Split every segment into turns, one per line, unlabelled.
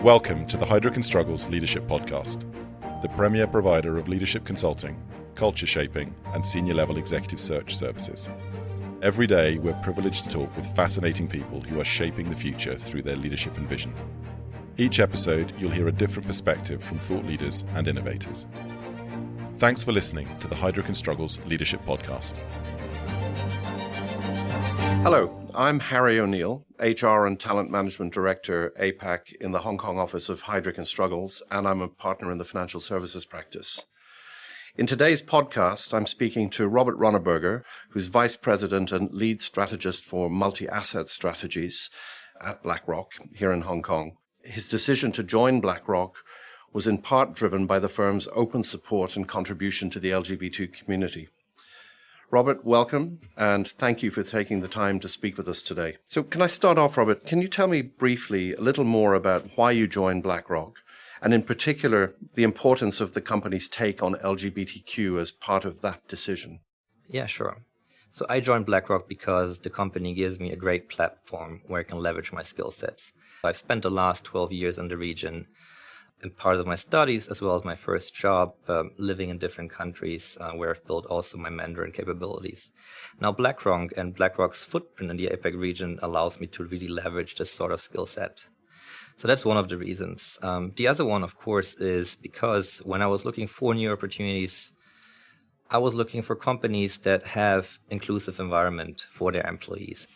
Welcome to the Heidrick Struggles Leadership Podcast, the premier provider of leadership consulting, culture shaping, and senior level executive search services. Every day, we're privileged to talk with fascinating people who are shaping the future through their leadership and vision. Each episode, you'll hear a different perspective from thought leaders and innovators. Thanks for listening to the Heidrick Struggles Leadership Podcast.
Hello, I'm Harry O'Neill, HR and Talent Management Director, APAC, in the Hong Kong office of Heidrick Struggles, and I'm a partner in the financial services practice. In today's podcast, I'm speaking to Robert Ronneberger, who's Vice President and Lead Strategist for Multi-Asset Strategies at BlackRock here in Hong Kong. His decision to join BlackRock was in part driven by the firm's open support and contribution to the LGBT community. Robert, welcome, and thank you for taking the time to speak with us today. So can I start off, Robert, can you tell me briefly a little more about why you joined BlackRock, and in particular, the importance of the company's take on LGBTQ as part of that decision?
Yeah, sure. So I joined BlackRock because the company gives me a great platform where I can leverage my skill sets. I've spent the last 12 years in the region, in part of my studies as well as my first job, living in different countries where I've built also my Mandarin capabilities. Now BlackRock and BlackRock's footprint in the APAC region allows me to really leverage this sort of skill set. So that's one of the reasons. The other one, of course, is because when I was looking for new opportunities, I was looking for companies that have inclusive environment for their employees.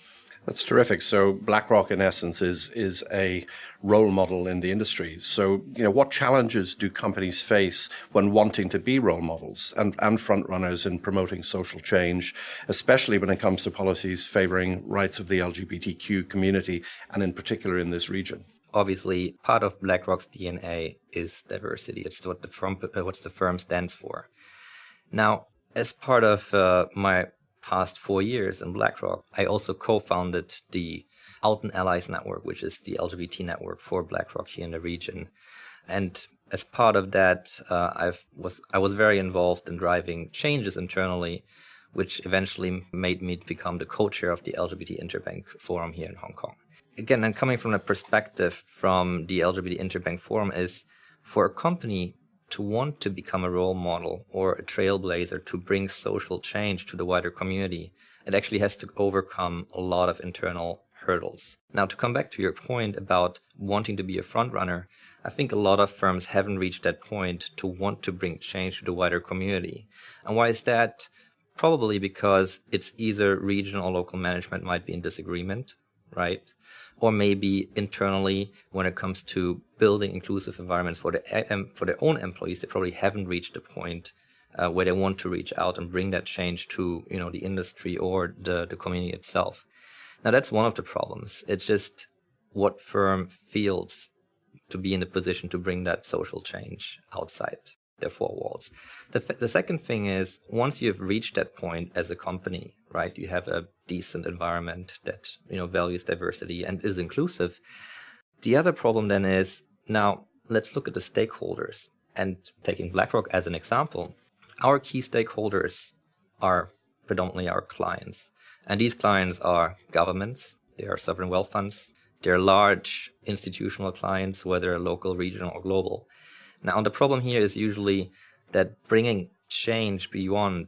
That's terrific. So BlackRock, in essence, is a role model in the industry. So, what challenges do companies face when wanting to be role models and front runners in promoting social change, especially when it comes to policies favoring rights of the LGBTQ community, and in particular in this region?
Obviously, part of BlackRock's DNA is diversity. It's what the firm stands for. Now, as part of my past 4 years in BlackRock, I also co-founded the Out and Allies Network, which is the LGBT network for BlackRock here in the region. And as part of that, I was very involved in driving changes internally, which eventually made me become the co-chair of the LGBT Interbank Forum here in Hong Kong. Again, and coming from a perspective from the LGBT Interbank Forum is for a company to want to become a role model or a trailblazer to bring social change to the wider community, it actually has to overcome a lot of internal hurdles. Now, to come back to your point about wanting to be a front runner, I think a lot of firms haven't reached that point to want to bring change to the wider community. And why is that? Probably because it's either regional or local management might be in disagreement, right? Or maybe internally, when it comes to building inclusive environments for their own employees, they probably haven't reached the point where they want to reach out and bring that change to the industry or the community itself. Now, that's one of the problems. It's just what firm feels to be in the position to bring that social change outside their four walls. The second thing is, once you've reached that point as a company, right, you have a decent environment that values diversity and is inclusive. The other problem then is, now let's look at the stakeholders. And taking BlackRock as an example, our key stakeholders are predominantly our clients. And these clients are governments, they are sovereign wealth funds, they're large institutional clients, whether local, regional, or global. Now, the problem here is usually that bringing change beyond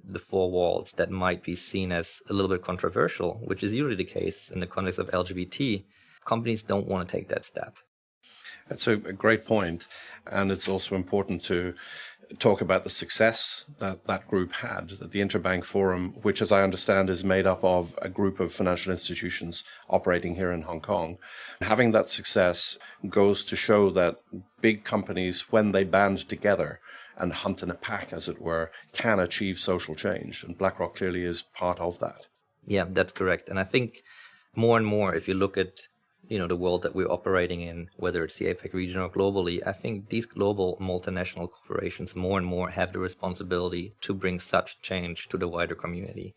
the four walls that might be seen as a little bit controversial, which is usually the case in the context of LGBT, companies don't want to take that step.
That's a great point. And it's also important to talk about the success that group had, that the Interbank Forum, which, as I understand, is made up of a group of financial institutions operating here in Hong Kong. Having that success goes to show that big companies, when they band together and hunt in a pack, as it were, can achieve social change. And BlackRock clearly is part of that.
Yeah, that's correct. And I think more and more, if you look at the world that we're operating in, whether it's the APAC region or globally, I think these global multinational corporations more and more have the responsibility to bring such change to the wider community.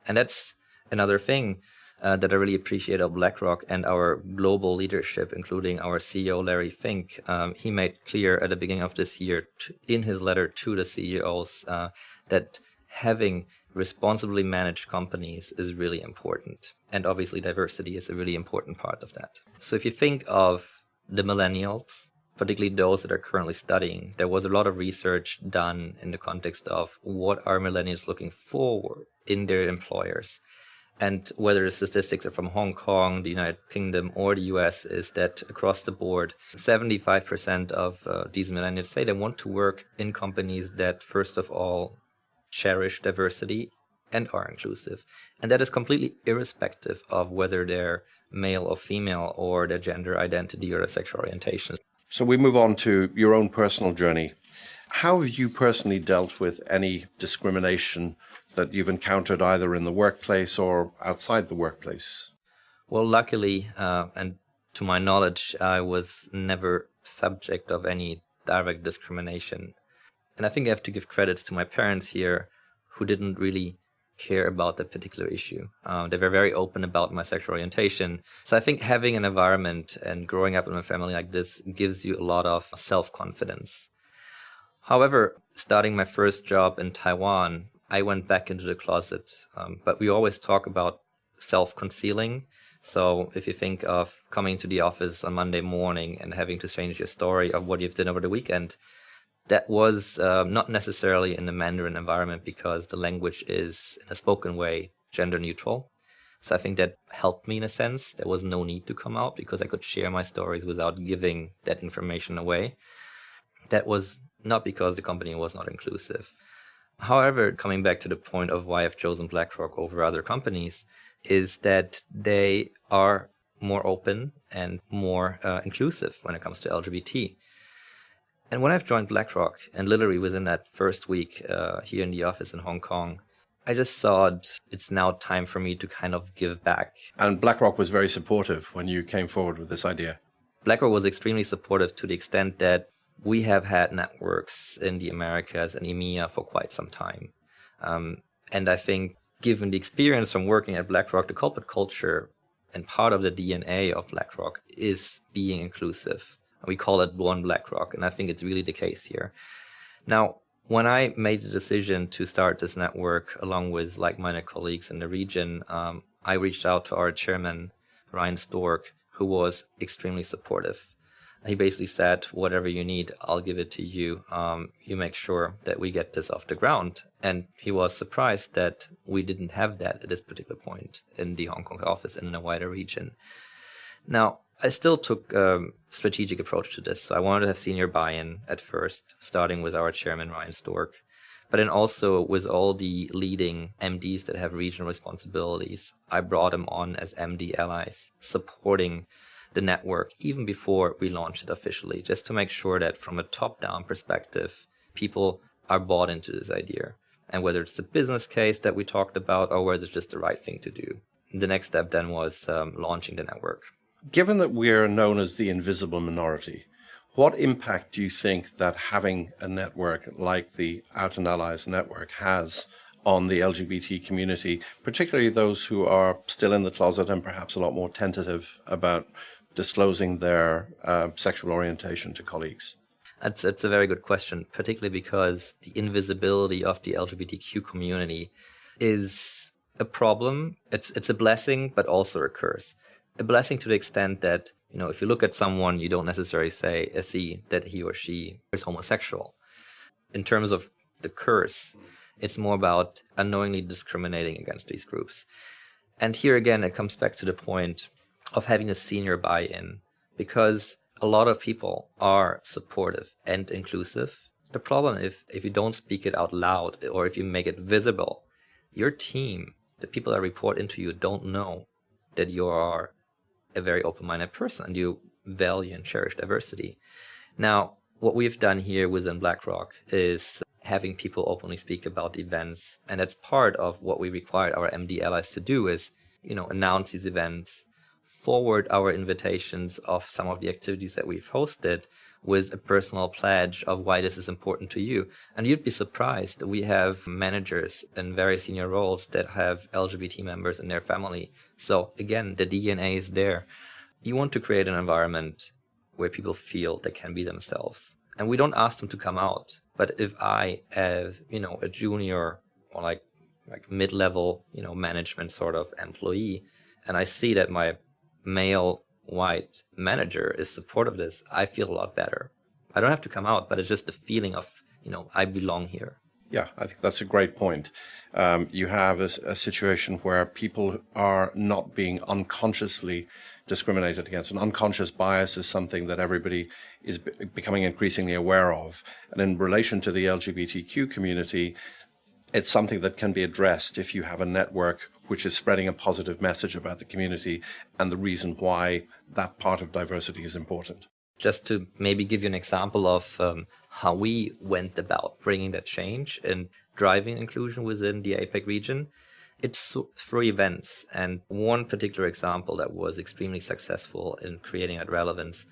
And that's another thing that I really appreciate of BlackRock and our global leadership, including our CEO, Larry Fink. He made clear at the beginning of this year in his letter to the CEOs that having responsibly managed companies is really important. And obviously diversity is a really important part of that. So if you think of the millennials, particularly those that are currently studying. There was a lot of research done in the context of what are millennials looking for in their employers. And whether the statistics are from Hong Kong, the United Kingdom, or the US, is that across the board, 75% of these millennials say they want to work in companies that, first of all, cherish diversity and are inclusive. And that is completely irrespective of whether they're male or female, or their gender identity or their sexual orientation.
So we move on to your own personal journey. How have you personally dealt with any discrimination that you've encountered either in the workplace or outside the workplace?
Well, luckily, and to my knowledge, I was never subject of any direct discrimination. And I think I have to give credits to my parents here, who didn't really care about that particular issue. They were very open about my sexual orientation. So I think having an environment and growing up in a family like this gives you a lot of self-confidence. However, starting my first job in Taiwan, I went back into the closet. But we always talk about self-concealing. So if you think of coming to the office on Monday morning and having to change your story of what you've done over the weekend, that was not necessarily in the Mandarin environment, because the language is, in a spoken way, gender neutral. So I think that helped me in a sense. There was no need to come out because I could share my stories without giving that information away. That was not because the company was not inclusive. However, coming back to the point of why I've chosen BlackRock over other companies, is that they are more open and more inclusive when it comes to LGBT. And when I've joined BlackRock, and literally within that first week here in the office in Hong Kong, I just thought it's now time for me to kind of give back.
And BlackRock was very supportive when you came forward with this idea.
BlackRock was extremely supportive to the extent that we have had networks in the Americas and EMEA for quite some time. And I think given the experience from working at BlackRock, the corporate culture and part of the DNA of BlackRock is being inclusive. We call it One BlackRock, and I think it's really the case here. Now, when I made the decision to start this network along with like-minded colleagues in the region, I reached out to our chairman, Ryan Stork, who was extremely supportive. He basically said, whatever you need, I'll give it to you. You make sure that we get this off the ground. And he was surprised that we didn't have that at this particular point in the Hong Kong office and in a wider region. Now, I still took a strategic approach to this. So I wanted to have senior buy-in at first, starting with our chairman, Ryan Stork, but then also with all the leading MDs that have regional responsibilities. I brought them on as MD allies, supporting the network even before we launched it officially, just to make sure that from a top-down perspective, people are bought into this idea. And whether it's the business case that we talked about or whether it's just the right thing to do. The next step then was launching the network.
Given that we're known as the invisible minority, what impact do you think that having a network like the Out and Allies network has on the LGBT community, particularly those who are still in the closet and perhaps a lot more tentative about disclosing their sexual orientation to colleagues?
It's a very good question, particularly because the invisibility of the LGBTQ community is a problem. It's a blessing, but also a curse. A blessing to the extent that, if you look at someone, you don't necessarily see that he or she is homosexual. In terms of the curse, it's more about unknowingly discriminating against these groups. And here again, it comes back to the point of having a senior buy-in, because a lot of people are supportive and inclusive. The problem if you don't speak it out loud or if you make it visible, your team, the people that report into you, don't know that you are a very open-minded person and you value and cherish diversity. Now, what we've done here within BlackRock is having people openly speak about events, and that's part of what we required our MD allies to do is, announce these events, forward our invitations of some of the activities that we've hosted with a personal pledge of why this is important to you. And you'd be surprised. We have managers in very senior roles that have LGBT members in their family. So again, the DNA is there. You want to create an environment where people feel they can be themselves. And we don't ask them to come out. But if I, as a junior or like mid-level, management sort of employee, and I see that my male white manager is supportive of this, I feel a lot better. I don't have to come out, but it's just the feeling of, I belong here.
Yeah, I think that's a great point. You have a situation where people are not being unconsciously discriminated against. An unconscious bias is something that everybody is becoming increasingly aware of. And in relation to the LGBTQ community, it's something that can be addressed if you have a network which is spreading a positive message about the community and the reason why that part of diversity is important.
Just to maybe give you an example of how we went about bringing that change and driving inclusion within the APAC region, it's through events. And one particular example that was extremely successful in creating that relevance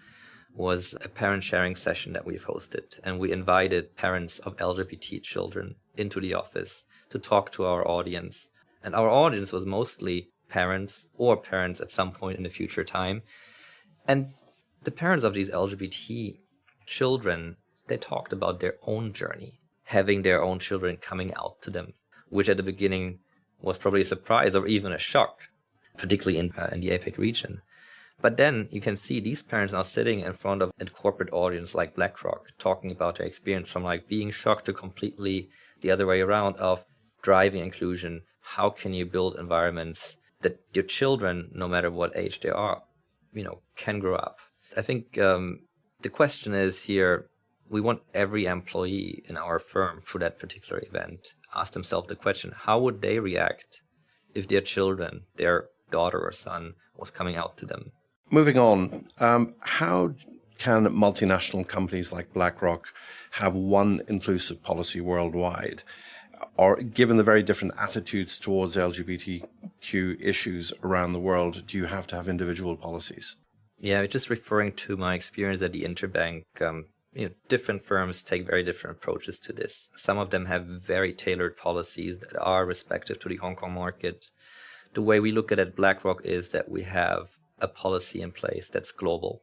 was a parent sharing session that we've hosted. And we invited parents of LGBT children into the office to talk to our audience. And our audience was mostly parents or parents at some point in the future time. And the parents of these LGBT children, they talked about their own journey, having their own children coming out to them, which at the beginning was probably a surprise or even a shock, particularly in the APAC region. But then you can see these parents now sitting in front of a corporate audience like BlackRock, talking about their experience from being shocked to completely the other way around of driving inclusion. How can you build environments that your children, no matter what age they are, can grow up? I think the question is here, we want every employee in our firm for that particular event ask themselves the question, how would they react if their children, their daughter or son, was coming out to them?
Moving on, how can multinational companies like BlackRock have one inclusive policy worldwide? Or given the very different attitudes towards LGBTQ issues around the world, do you have to have individual policies?
Yeah, just referring to my experience at the Interbank, different firms take very different approaches to this. Some of them have very tailored policies that are respective to the Hong Kong market. The way we look at it at BlackRock is that we have a policy in place that's global.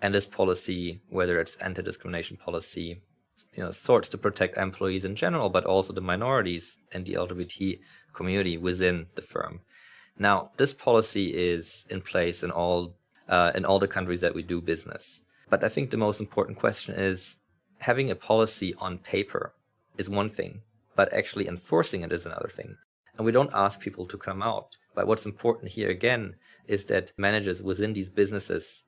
And this policy, whether it's anti-discrimination policy, sorts to protect employees in general, but also the minorities and the LGBT community within the firm. Now, this policy is in place in all the countries that we do business. But I think the most important question is having a policy on paper is one thing, but actually enforcing it is another thing. And we don't ask people to come out. But what's important here again is that managers within these businesses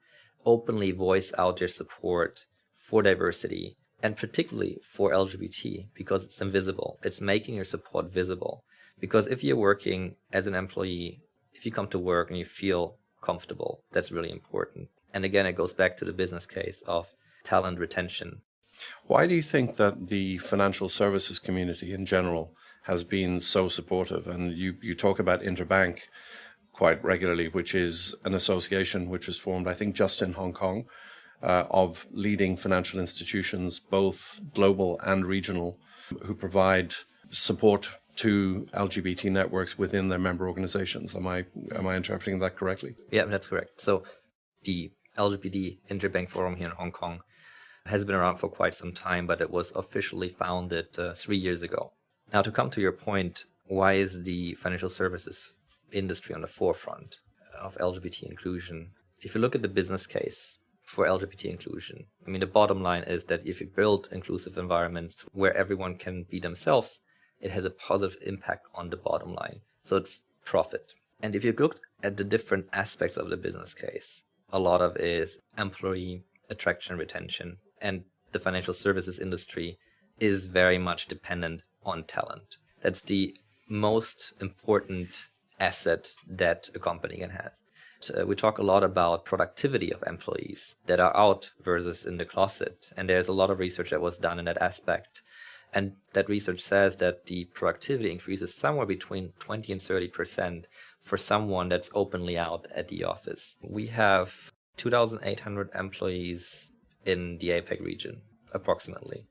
openly voice out their support for diversity and particularly for LGBT because it's invisible. It's making your support visible. Because if you're working as an employee, if you come to work and you feel comfortable, that's really important. And again, it goes back to the business case of talent retention.
Why do you think that the financial services community in general has been so supportive? And you talk about Interbank quite regularly, which is an association which was formed, I think, just in Hong Kong, of leading financial institutions, both global and regional, who provide support to LGBT networks within their member organizations. Am I interpreting that correctly?
Yeah, that's correct. So the LGBT Interbank Forum here in Hong Kong has been around for quite some time, but it was officially founded 3 years ago. Now, to come to your point, why is the financial services industry on the forefront of LGBT inclusion? If you look at the business case for LGBT inclusion, the bottom line is that if you build inclusive environments where everyone can be themselves, it has a positive impact on the bottom line. So it's profit. And if you look at the different aspects of the business case, a lot of it is employee attraction, retention, and the financial services industry is very much dependent on talent. That's the most important asset that a company can have. So we talk a lot about productivity of employees that are out versus in the closet. And there's a lot of research that was done in that aspect. And that research says that the productivity increases somewhere between 20 and 30% for someone that's openly out at the office. We have 2,800 employees in the APAC region, approximately.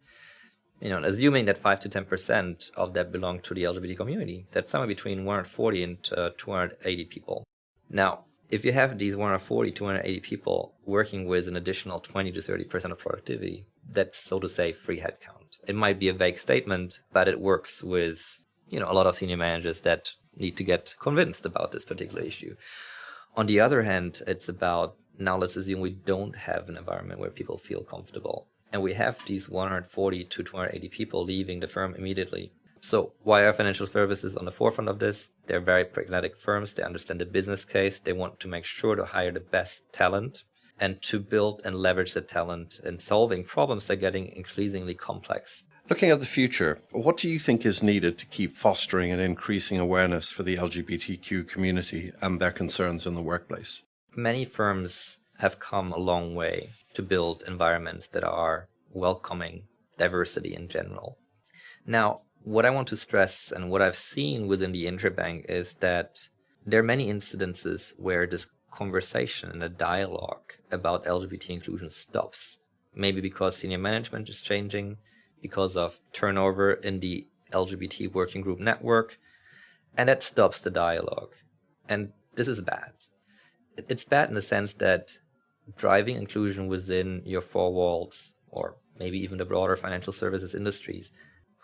Assuming that 5 to 10% of that belong to the LGBT community, that's somewhere between 140 and 280 people. Now, if you have these 140, 280 people working with an additional 20 to 30% of productivity, that's, so to say, free headcount. It might be a vague statement, but it works with, a lot of senior managers that need to get convinced about this particular issue. On the other hand, it's about Now let's assume we don't have an environment where people feel comfortable. And we have these 140 to 280 people leaving the firm immediately. So why are financial services on the forefront of this? They're very pragmatic firms. They understand the business case. They want to make sure to hire the best talent and to build and leverage the talent in solving problems that are getting increasingly complex.
Looking at the future, what do you think is needed to keep fostering and increasing awareness for the LGBTQ community and their concerns in the workplace?
Many firms have come a long way to build environments that are welcoming diversity in general. Now, what I want to stress and what I've seen within the interbank is that there are many incidences where this conversation and a dialogue about LGBT inclusion stops. Maybe because senior management is changing, because of turnover in the LGBT working group network, and that stops the dialogue. And this is bad. It's bad in the sense that driving inclusion within your four walls, or maybe even the broader financial services industries,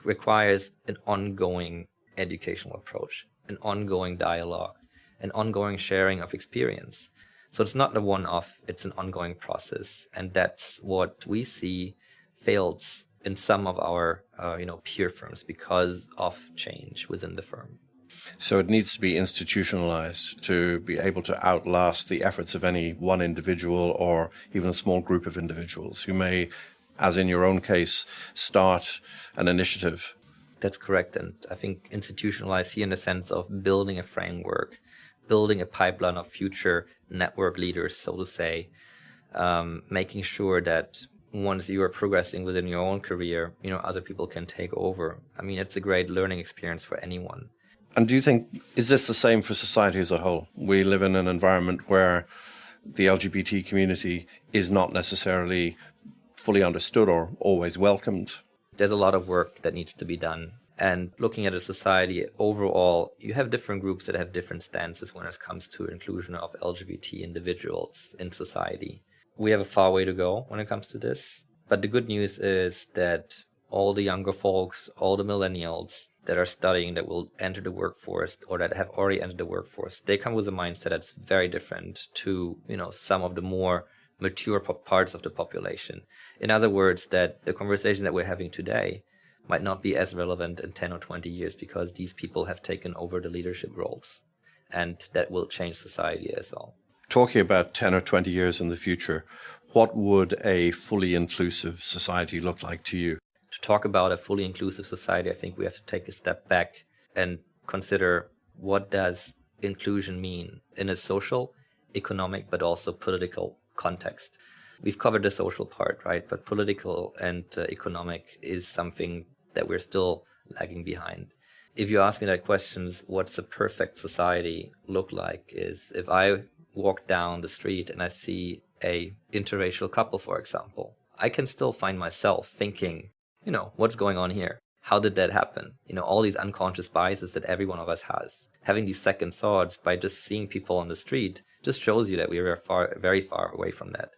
requires an ongoing educational approach, an ongoing dialogue, an ongoing sharing of experience. So it's not a one-off, it's an ongoing process. And that's what we see fails in some of our peer firms because of change within the firm.
So it needs to be institutionalized to be able to outlast the efforts of any one individual or even a small group of individuals who may, as in your own case, start an initiative.
That's correct. And I think institutionalized here in the sense of building a framework, building a pipeline of future network leaders, so to say, making sure that once you are progressing within your own career, other people can take over. I mean, it's a great learning experience for anyone.
And do you think, is this the same for society as a whole? We live in an environment where the LGBT community is not necessarily fully understood or always welcomed.
There's a lot of work that needs to be done. And looking at a society overall, you have different groups that have different stances when it comes to inclusion of LGBT individuals in society. We have a far way to go when it comes to this. But the good news is that all the younger folks, all the millennials that are studying, that will enter the workforce or that have already entered the workforce, they come with a mindset that's very different to, some of the more mature parts of the population. In other words, that the conversation that we're having today might not be as relevant in 10 or 20 years because these people have taken over the leadership roles, and that will change society as well.
Talking about 10 or 20 years in the future, what would a fully inclusive society look like to you?
To talk about a fully inclusive society, I think we have to take a step back and consider what does inclusion mean in a social, economic, but also political context. We've covered the social part, right? But political and economic is something that we're still lagging behind. If you ask me that question, what's a perfect society look like, is if I walk down the street and I see a interracial couple, for example, I can still find myself thinking, what's going on here? How did that happen? All these unconscious biases that every one of us has. Having these second thoughts by just seeing people on the street just shows you that we are very far away from that.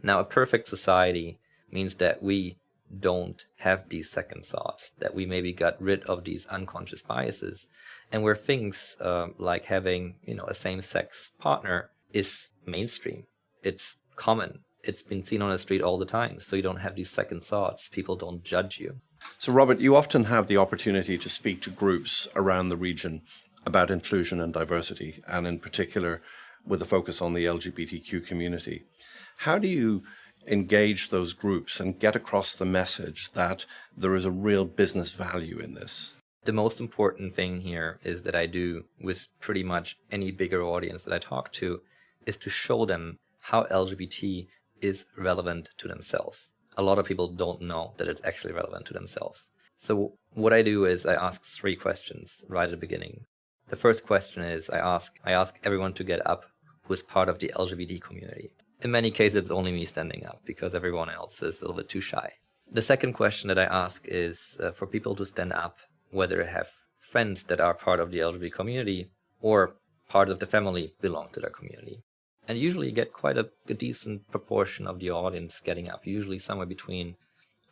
Now, a perfect society means that we don't have these second thoughts, that we maybe got rid of these unconscious biases, and where things like having, a same-sex partner is mainstream. It's common. It's been seen on the street all the time, so you don't have these second thoughts. People don't judge you.
So, Robert, you often have the opportunity to speak to groups around the region about inclusion and diversity, and in particular with a focus on the LGBTQ community. How do you engage those groups and get across the message that there is a real business value in this?
The most important thing here is that I do with pretty much any bigger audience that I talk to is to show them how LGBT is relevant to themselves. A lot of people don't know that it's actually relevant to themselves. So what I do is I ask 3 questions right at the beginning. The first question is I ask everyone to get up who is part of the LGBT community. In many cases, it's only me standing up because everyone else is a little bit too shy. The second question that I ask is for people to stand up, whether they have friends that are part of the LGBT community or part of the family belong to their community. And usually you get quite a decent proportion of the audience getting up, usually somewhere between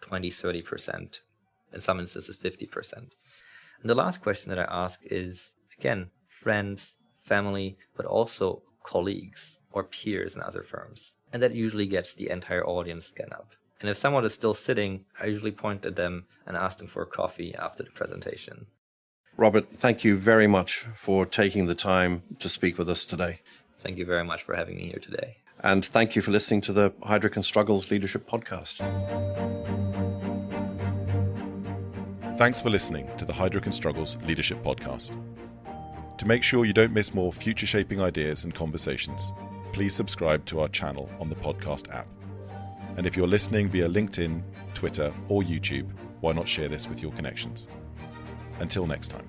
20-30%, in some instances 50%. And the last question that I ask is, again, friends, family, but also colleagues or peers in other firms. And that usually gets the entire audience scan up. And if someone is still sitting, I usually point at them and ask them for a coffee after the presentation.
Robert, thank you very much for taking the time to speak with us today.
Thank you very much for having me here today.
And thank you for listening to the Heidrick Struggles Leadership Podcast.
Thanks for listening to the Heidrick Struggles Leadership Podcast. To make sure you don't miss more future-shaping ideas and conversations, please subscribe to our channel on the podcast app. And if you're listening via LinkedIn, Twitter, or YouTube, why not share this with your connections? Until next time.